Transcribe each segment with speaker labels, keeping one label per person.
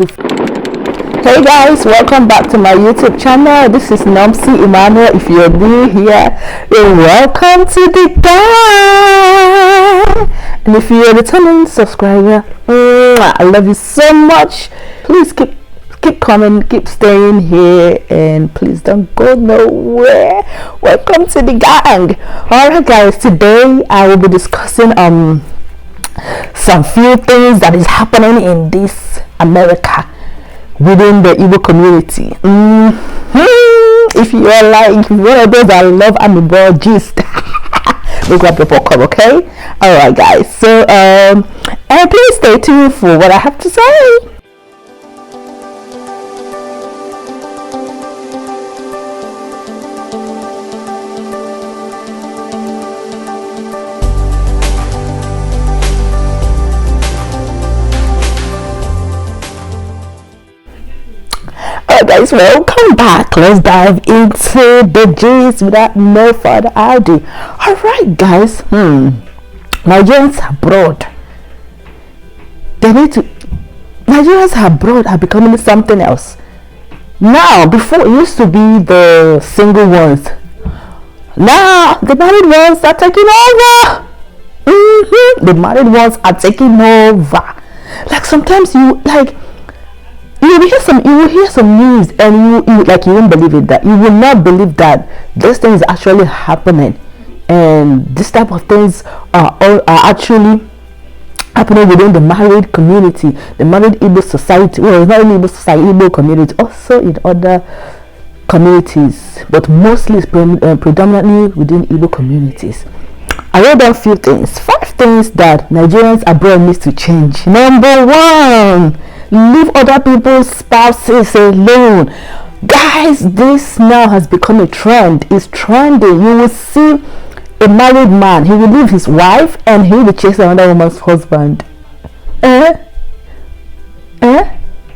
Speaker 1: Hey guys, welcome back to my YouTube channel. This is nomsyemmanuel. If you're new here, you're welcome to the gang. And if you're a returning subscriber, I love you so much. Please keep coming, keep staying here, and please don't go nowhere. Welcome to the gang. Alright guys, today I will be discussing some few things that is happening in this America within the Igbo community. If you are like one of those that love amebo gist, look what people come, okay? Alright guys, so and please stay tuned for what I have to say. Guys, welcome back. Let's dive into the gist without no further ado. Alright guys, Nigerians abroad, Nigerians abroad are becoming something else now. Before it used to be the single ones, now the married ones are taking over. The married ones are taking over. Like sometimes you will hear some news and you won't believe it, that you will not believe that this thing is actually happening, and this type of things are actually happening within the married community, the married Igbo society. Well, it's not only Igbo society, Igbo community, also in other communities, but mostly predominantly within Igbo communities. I wrote down 5 things that Nigerians abroad needs to change. Number 1, leave other people's spouses alone. Guys, this now has become a trend. It's trending. You will see a married man, he will leave his wife and he will chase another woman's husband. You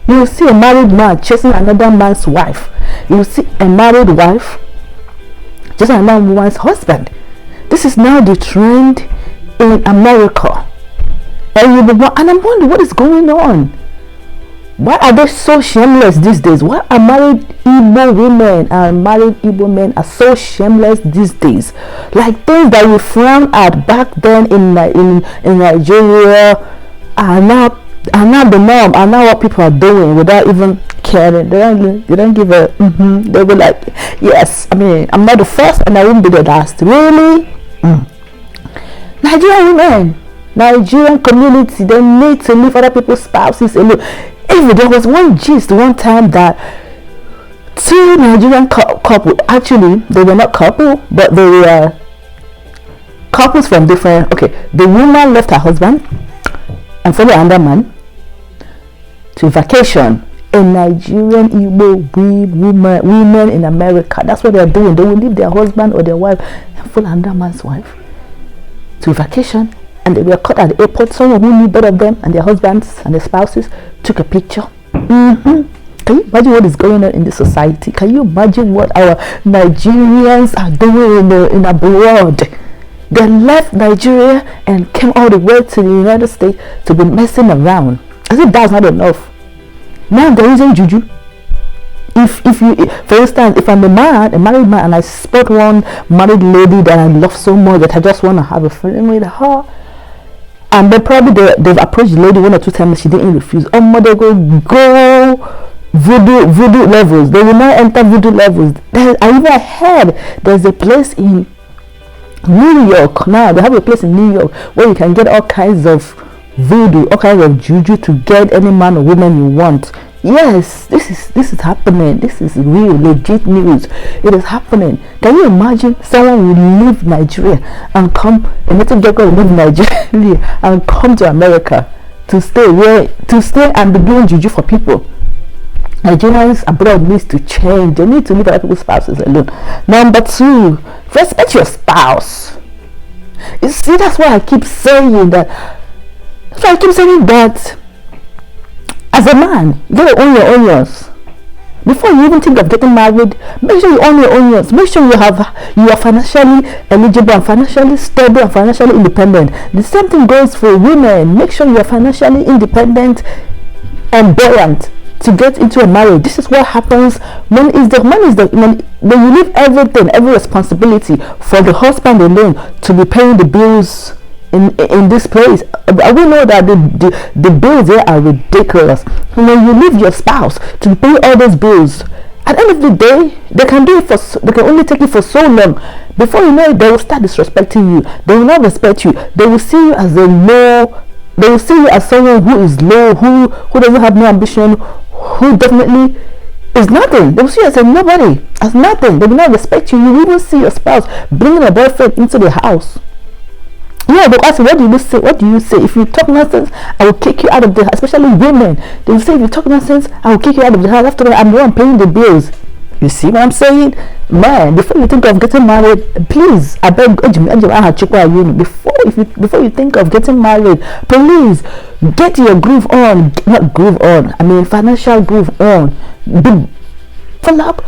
Speaker 1: will see a married man chasing another man's wife. You will see a married wife chasing another woman's husband. This is now the trend in America. And I'm wondering what is going on. Why are they so shameless these days? Why are married Igbo women and married Igbo men are so shameless these days? Like things that we frown at back then in Nigeria are now the norm, are now what people are doing without even caring. They don't give a They were like, yes, I mean, I'm not the first and I won't be the last. Really? Nigerian women, Nigerian community, they need to leave other people's spouses alone. Even there was one gist one time that 2 Nigerian couple, actually they were not couple, but they were couples from different, the woman left her husband and followed another man to vacation. In Nigerian Igbo women in America, that's what they're doing. They will leave their husband or their wife and follow another man's wife to vacation, and they were caught at the airport. Someone who knew both of them and their husbands and their spouses took a picture. Can you imagine what is going on in this society? Can you imagine what our Nigerians are doing in abroad? They left Nigeria and came all the way to the United States to be messing around. As if that's not enough. Now there isn't juju. If you, for instance, if I'm a married man, and I spot one married lady that I love so much that I just want to have a feeling with her, and then probably they've approached the lady 1 or 2 times and she didn't refuse. Oh my, they go voodoo levels. They will not enter voodoo levels. I even heard there's a place in New York now. They have a place in New York where you can get all kinds of voodoo, all kinds of juju to get any man or woman you want. Yes, this is happening. This is real, legit news. It is happening. Can you imagine someone will leave Nigeria and come, a little girl will leave Nigeria and come to America to stay and be doing juju for people? Nigerians abroad needs to change. They need to leave other people's spouses alone. Number 2, respect your spouse. You see, that's why I keep saying that. As a man, you gotta own your onions. Before you even think of getting married, make sure you own your onions. Make sure you are financially eligible and financially stable and financially independent. The same thing goes for women. Make sure you are financially independent and buoyant to get into a marriage. This is what happens when you leave everything, every responsibility for the husband alone to be paying the bills in this place. We know that the bills there are ridiculous. When you leave your spouse to pay all those bills, at the end of the day, they can only take it for so long. Before you know it, they will start disrespecting you. They will not respect you. They will see you as a low. They will see you as someone who is low, who doesn't have no ambition, who definitely is nothing. They will see you as a nobody, as nothing. They will not respect you. You will even see your spouse bringing a boyfriend into the house. Yeah, but ask, what do you say? What do you say? If you talk nonsense, I will kick you out of the house. Especially women, they will say, if you talk nonsense, I will kick you out of the house. After all, I'm the one paying the bills. You see what I'm saying? Man, before you think of getting married, please, I beg, before you think of getting married, please get your groove on. Not groove on, I mean financial groove on. Fill up,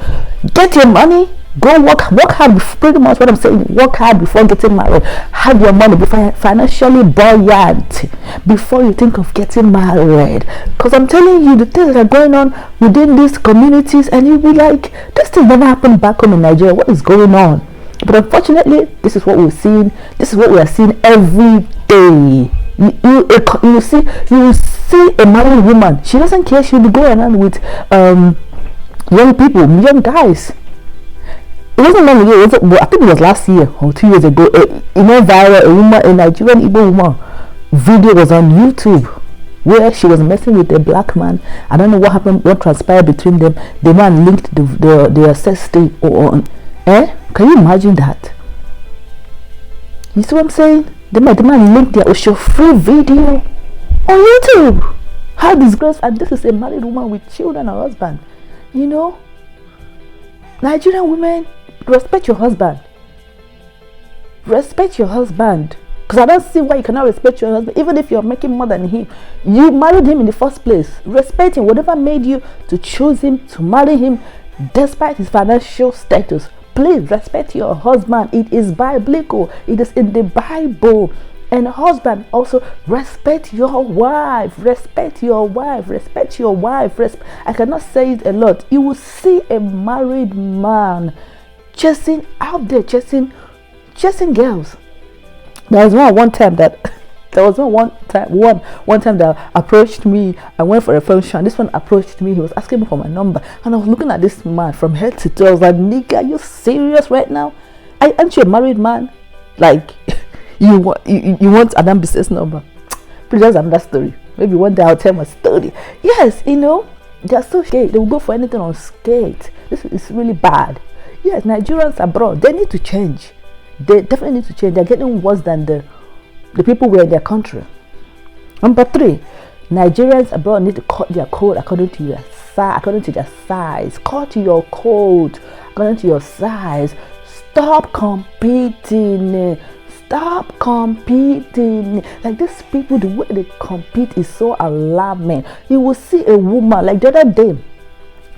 Speaker 1: get your money. Go work hard. Pretty much what I'm saying. Work hard before getting married. Have your money, be financially buoyant before you think of getting married. Because I'm telling you, the things that are going on within these communities, and you'll be like, this thing never happened back home in Nigeria. What is going on? But unfortunately, this is what we're seeing. This is what we are seeing every day. You see a married woman. She doesn't care. She'll be going on with young people, young guys. It wasn't long ago. I think it was last year or 2 years ago. It went viral. A Nigerian Igbo woman video was on YouTube where she was messing with a black man. I don't know what happened, what transpired between them. The man linked their sex tape on. Can you imagine that? You see what I'm saying? The man linked their free video on YouTube. How disgraceful! And this is a married woman with children and husband. You know, Nigerian women, respect your husband. Respect your husband. Because I don't see why you cannot respect your husband. Even if you're making more than him, you married him in the first place. Respect him. Whatever made you to choose him, to marry him, despite his financial status. Please respect your husband. It is biblical. It is in the Bible. And husband, also respect your wife. Respect your wife. Respect your wife. I cannot say it a lot. You will see a married man chasing out there, chasing girls. There was one time that approached me. I went for a function. This one approached me. He was asking me for my number, and I was looking at this man from head to toe. I was like, nigga, are you serious right now? Aren't you a married man? Like, you want an business number? Please, that's another story. Maybe one day I'll tell my story. Yes, you know, they're so scared. They will go for anything on skate. This is really bad. Yes, Nigerians abroad, they need to change. They definitely need to change. They're getting worse than the people who are in their country. Number 3, Nigerians abroad need to cut their code according to their size. Cut your code according to your size. Stop competing. Stop competing. Like, these people, the way they compete is so alarming. You will see a woman, like the other day,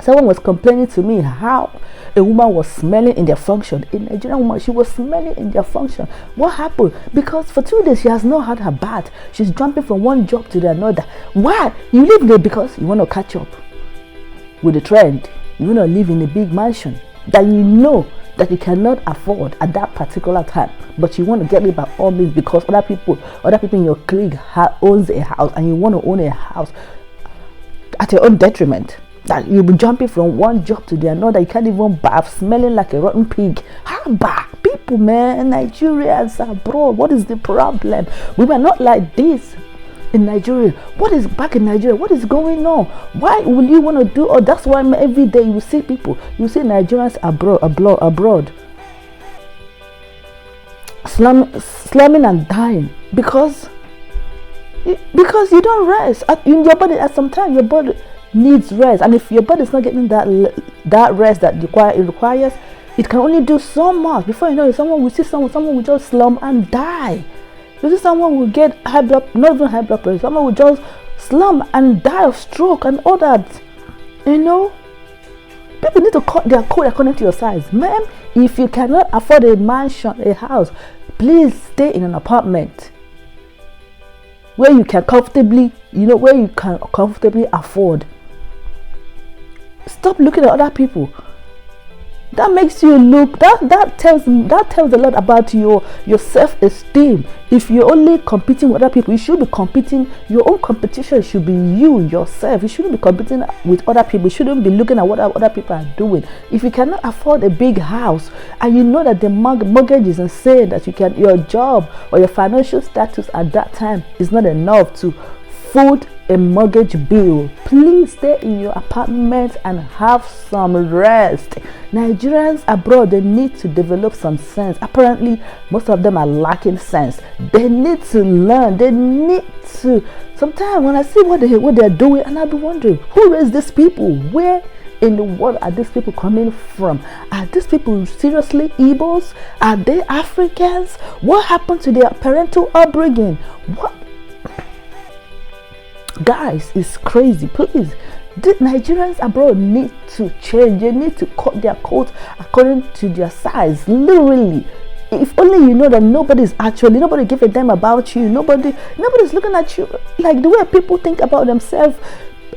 Speaker 1: someone was complaining to me how a woman was smelling in their function. A Nigerian woman, she was smelling in their function. What happened? Because for 2 days she has not had her bath. She's jumping from one job to the another. Why? You live there because you want to catch up with the trend. You want to live in a big mansion that you know that you cannot afford at that particular time, but you want to get it by all means because other people in your clique owns a house, and you want to own a house at your own detriment. That you'll be jumping from one job to the another. You can't even bath, smelling like a rotten pig. People, man, Nigerians abroad, what is the problem? We were not like this in Nigeria. What is back in Nigeria? What is going on? Why will you want to do? Oh, that's why every day you see people, you see Nigerians abroad slumming and dying because you don't rest. In your body, at some time, your body needs rest, and if your body is not getting that rest that it requires, it can only do so much. Before you know it, someone will just slump and die. You see someone will get not even high blood pressure, someone will just slump and die of stroke and all that. You know, people need to cut their code according to your size. Man, if you cannot afford a mansion, a house, please stay in an apartment. where you can comfortably, where you can comfortably afford. Stop looking at other people. That makes you look, that tells a lot about your self-esteem. If you're only competing with other people, you should be competing. Your own competition should be you yourself. You shouldn't be competing with other people. You shouldn't be looking at what other people are doing. If you cannot afford a big house, and you know that the mortgage is insane, that your job or your financial status at that time is not enough to foot a mortgage bill, please stay in your apartment and have some rest. Nigerians abroad, they need to develop some sense. Apparently most of them are lacking sense. They need to learn. They need to. Sometimes when I see what they're doing, and I'll be wondering, who raised these people? Where in the world are these people coming from? Are these people seriously Igbos? Are they Africans? What happened to their parental upbringing? What? Guys, it's crazy. Please, the Nigerians abroad need to change. They need to cut their coat according to their size. Literally, if only you know that nobody give a damn about you. Nobody's looking at you like the way people think about themselves,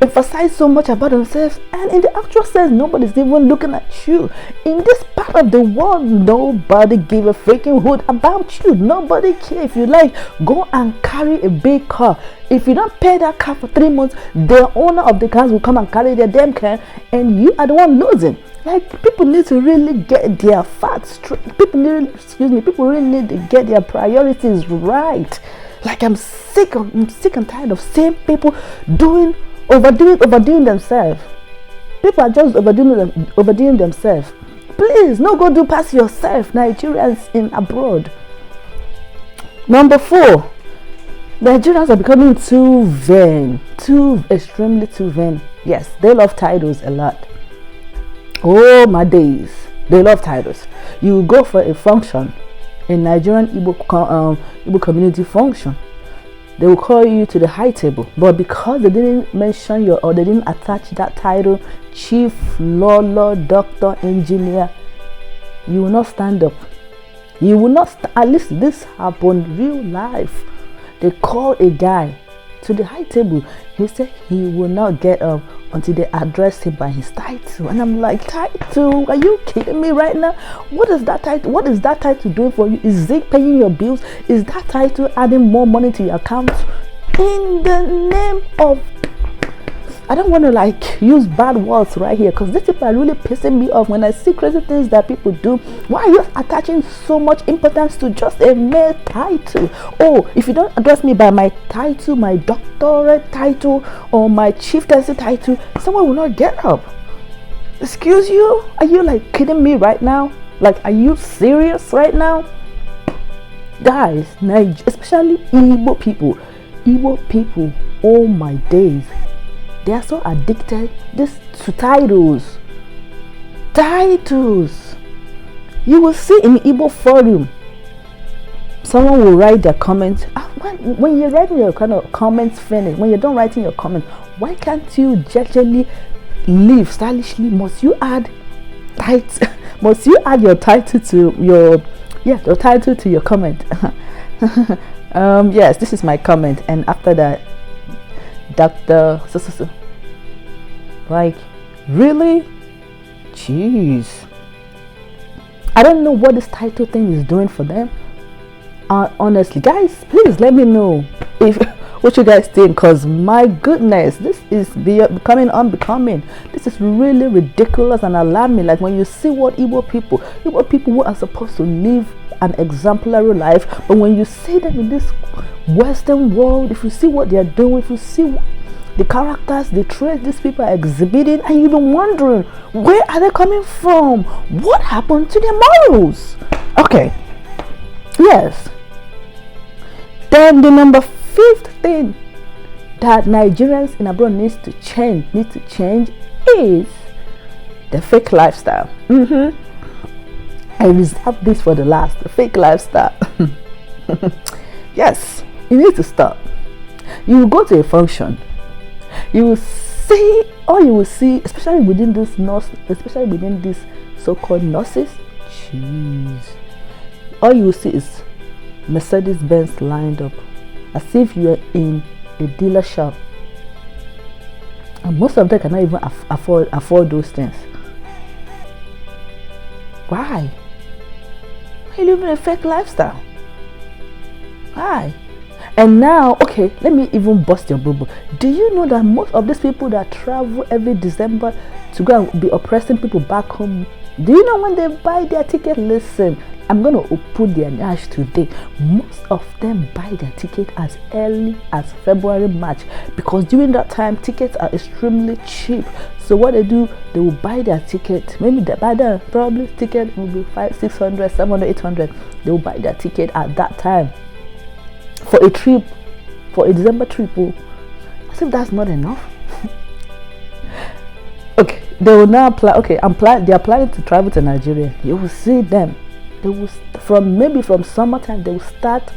Speaker 1: emphasize so much about themselves, and in the actual sense, nobody's even looking at you. In this part of the world, nobody give a freaking hoot about you. Nobody care. If you like, go and carry a big car. If you don't pay that car for 3 months, the owner of the cars will come and carry their damn car, and you are the one losing. Like, people need to really get their facts straight. People really need to get their priorities right. Like, I'm sick and tired of seeing people overdoing themselves. People are just overdoing themselves. Please, no go do past yourself, Nigerians in abroad. Number 4, Nigerians are becoming too vain, extremely too vain. Yes, they love titles a lot. Oh my days, they love titles. You go for a function, a Nigerian Igbo community function, they will call you to the high table, but because they didn't mention they didn't attach that title, chief, lawyer, doctor, engineer, you will not stand up. You will not. At least this happened real life. They called a guy to the high table. He said he will not get up until they address him by his title. And I'm like, title? Are you kidding me right now? What is that title? What is that title doing for you? Is it paying your bills? Is that title adding more money to your account? In the name of, I don't want to use bad words right here, because these people are really pissing me off. When I see crazy things that people do, why are you attaching so much importance to just a mere title? Oh, if you don't address me by my title, my doctorate title, or my chieftaincy title, someone will not get up. Excuse you? Are you kidding me right now? Are you serious right now? Guys, especially Igbo people, oh my days, they are so addicted to titles. You will see in Igbo forum, someone will write their comments. When you're writing your comments finish, when you're done writing your comments, why can't you gingerly leave stylishly? Must you add your title to your comment? Yes, this is my comment, and after that, Dr. Really? Jeez. I don't know what this title thing is doing for them. Honestly, guys, please let me know what you guys think, because my goodness, this is becoming unbecoming. This is really ridiculous and alarming. When you see what Igbo people who are supposed to live an exemplary life, but when you see them in this Western world, if you see what they are doing, if you see the characters, the traits these people are exhibiting, and you've been wondering, where are they coming from? What happened to their morals? Okay, yes. Then the number 5th thing that Nigerians in abroad need to change is the fake lifestyle. I reserve this for the last. The fake lifestyle. Yes, you need to stop. You will go to a function, you will see, especially within this so-called nurses. Jeez, all you will see is Mercedes-Benz lined up as if you are in a dealer shop. And most of them cannot even afford those things. Why? Why are you living a fake lifestyle? Why? And now, okay, let me even bust your bubble. Do you know that most of these people that travel every December to go and be oppressing people back home, do you know when they buy their ticket? Listen, I'm going to put their nash today. Most of them buy their ticket as early as February, March, because during that time, tickets are extremely cheap. So what they do, they will buy their ticket. Maybe by then, probably ticket will be 500, 600, 700, 800. They will buy their ticket at that time for a trip, for a December trip. Oh, as if that's not enough. Okay, they will now apply. Okay, they are planning to travel to Nigeria. You will see them. They will from summertime. They will start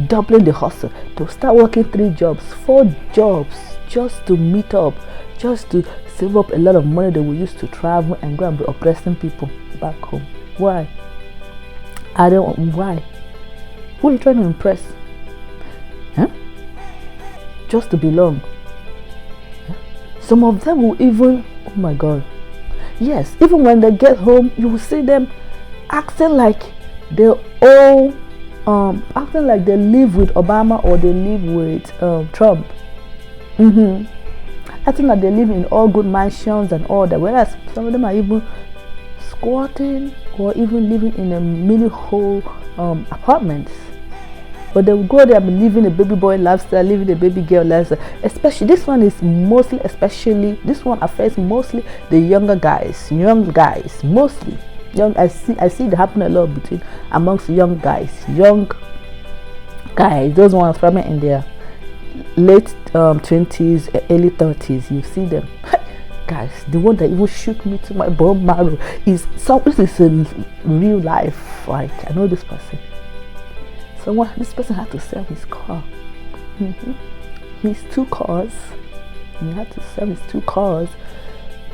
Speaker 1: doubling the hustle. They will start working 3 jobs, 4 jobs, just to meet up, just to save up a lot of money they will use to travel and go and be oppressing people back home. Why? Why? Who are you trying to impress? Huh? Just to belong. Huh? Some of them will even, oh my God, yes, even when they get home, you will see them acting like they all acting like they live with Obama or they live with Trump. Acting like they live in all good mansions and all that, whereas some of them are even squatting or even living in a mini hole apartments. But they will go there and be living a baby boy lifestyle, living a baby girl lifestyle. Especially this one this one affects mostly the young guys, mostly young. I see it happen a lot amongst young guys, those ones probably in their late 20s, early 30s. You see them. Guys, the one that even shook me to my bone marrow is this is in real life. Like, I know this person. This person had to sell his car. His 2 cars. He had to sell his 2 cars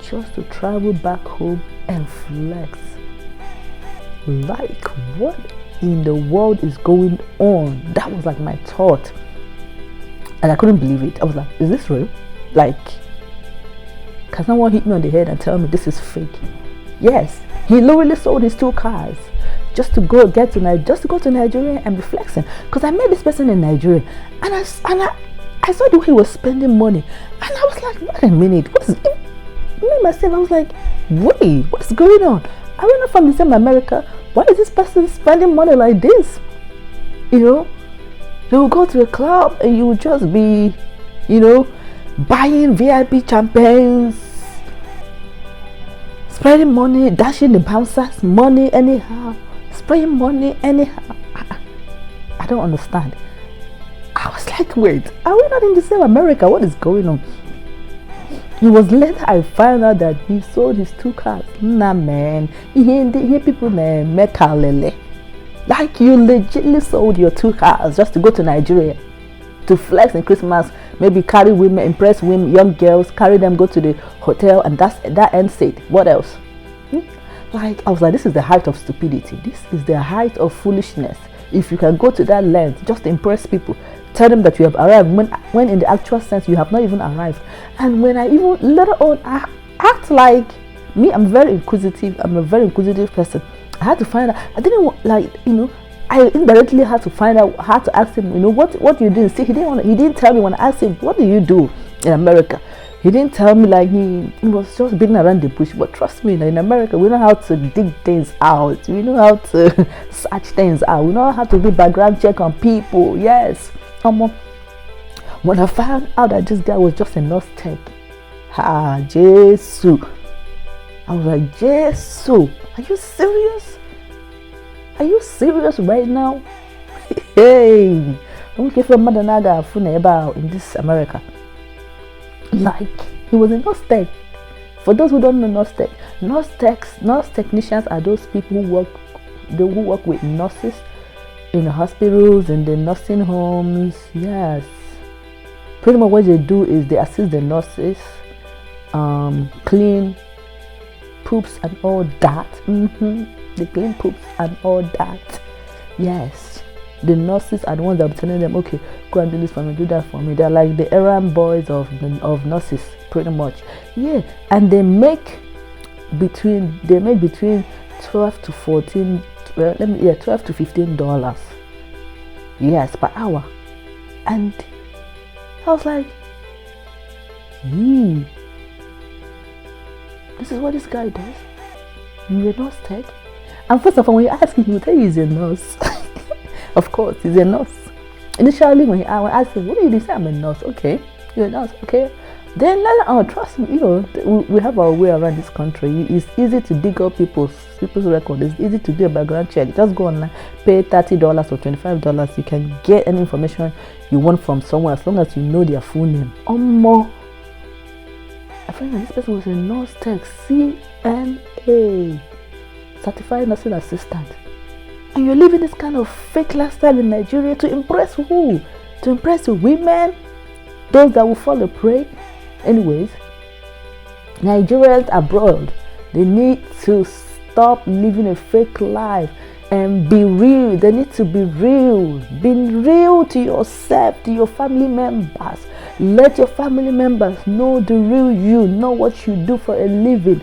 Speaker 1: just to travel back home and flex. Like, what in the world is going on? That was like my thought. And I couldn't believe it. I was like, is this real? Like, can someone hit me on the head and tell me this is fake? Yes, he literally sold his 2 cars just to go to Nigeria and be flexing. Because I met this person in Nigeria, and I saw the way he was spending money, and I was like, wait a minute, I was like, wait, what's going on? Are we not from the same America? Why is this person spending money like this? You know, they will go to a club and you will just be, buying VIP champagnes, spending money, dashing the bouncers money anyhow, spraying money anyhow. I don't understand. I was like, wait, are we not in the same America? What is going on? It was later I found out that he sold his 2 cars. Nah, man, he people mekalele. Like, you legitly sold your 2 cars just to go to Nigeria to flex in Christmas. Maybe carry women, impress women, young girls, carry them, go to the hotel, and that ends it. What else? Like, I was like, this is the height of stupidity. This is the height of foolishness. If you can go to that length just to impress people, tell them that you have arrived when in the actual sense you have not even arrived. And when I even later on, I act like me, I'm very inquisitive. I'm a very inquisitive person. I had to find out. I didn't want, I indirectly had to find out how to ask him, what you didn't see. He didn't tell me when I asked him, what do you do in America? He didn't tell me. Like, he was just beating around the bush. But trust me, in America, we know how to dig things out. We know how to search things out. We know how to do background check on people. Yes. When I found out that this guy was just a nurse tech, Jesus, I was like, Jesus, are you serious? Are you serious right now? Hey, don't give a madanaga funeba in this America. Like, he was a nurse tech. For those who don't know nurse technicians are those people who work with nurses in the hospitals, in the nursing homes. Yes, pretty much what they do is they assist the nurses, clean poops and all that. They clean poops and all that. Yes, the nurses are the ones that will be telling them, okay, go and do this for me, do that for me. They're like the errand boys of nurses, pretty much. Yeah, and they make between 12 to 14, well, $12 to $15, yes, per hour. And I was like, this is what this guy does. You're a nurse tech. And first of all, when you ask him, he will tell you he's a nurse. Of course, he's a nurse. Initially, when I asked him, what do you do? He said, I'm a nurse. Okay, you're a nurse. Okay. Then later on, trust me, we have our way around this country. It's easy to dig up people's records. It's easy to do a background check. Just go online, pay $30 or $25. You can get any information you want from someone as long as you know their full name. Or more. I find that this person was a nurse tech, CNA, certified nursing assistant. And you're living this kind of fake lifestyle in Nigeria to impress who? To impress the women? Those that will fall a prey? Anyways, Nigerians abroad, they need to stop living a fake life and be real. They need to be real. Be real to yourself, to your family members. Let your family members know the real you, know what you do for a living.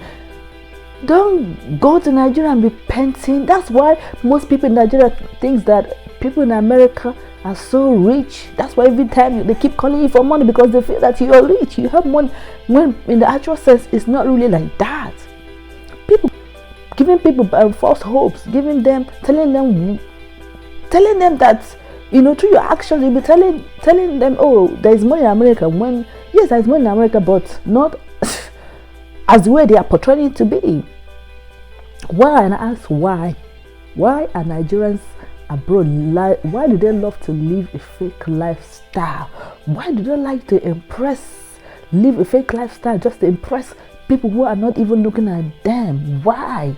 Speaker 1: Don't go to Nigeria and be painting. That's why most people in Nigeria think that people in America are so rich. That's why every time they keep calling you for money, because they feel that you're rich, you have money, when in the actual sense it's not really like that. People giving people false hopes, telling them that, through your actions you'll be telling them, oh, there's money in America, when yes, there's money in America, but not as the way they are portraying it to be. Why? And I ask why are Nigerians abroad, why do they love to live a fake lifestyle? Why do they like to live a fake lifestyle just to impress people who are not even looking at them? Why?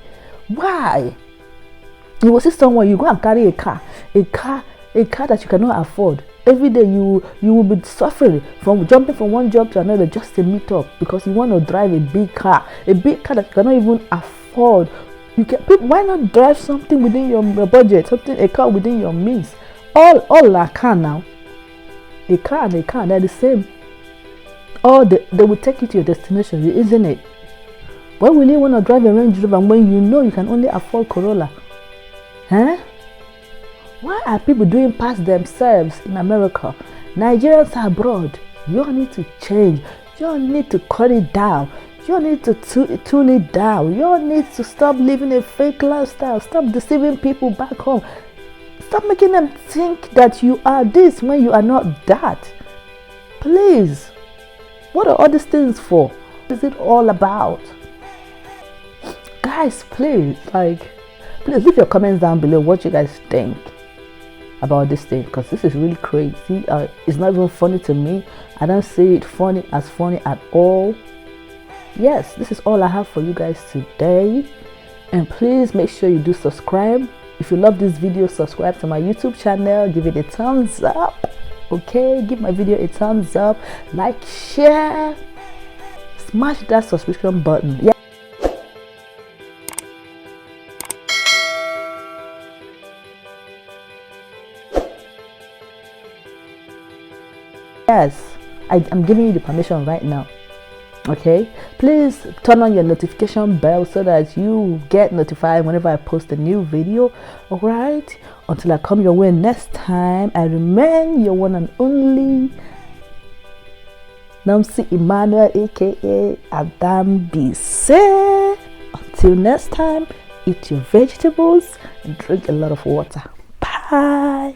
Speaker 1: You will see someone, you go and carry a car that you cannot afford. Every day you will be suffering from jumping from one job to another just to meet up, because you want to drive a big car that you cannot even afford. Why not drive something within your budget, a car within your means? All a car now. A car and a car, they're the same. Or they will take you to your destination, isn't it? Why will you want to drive a Range Rover when you know you can only afford Corolla? Huh? Why are people doing past themselves in America? Nigerians are abroad. You all need to change. You all need to cut it down. You all need to tune it down. You all need to stop living a fake lifestyle. Stop deceiving people back home. Stop making them think that you are this when you are not that. Please. What are all these things for? What is it all about? Guys, please leave your comments down below what you guys think about this thing, because this is really crazy. It's not even funny to me. I don't see it funny at all. Yes, this is all I have for you guys today, and please make sure you do subscribe. If you love this video, subscribe to my YouTube channel, give it a thumbs up. Okay, give my video a thumbs up, like, share, smash that subscription button. Yeah. Yes, I'm giving you the permission right now. Okay, please turn on your notification bell so that you get notified whenever I post a new video. All right, until I come your way next time, I remain your one and only nomsyemmanuel, aka Adam BC. Until next time, eat your vegetables and drink a lot of water. Bye.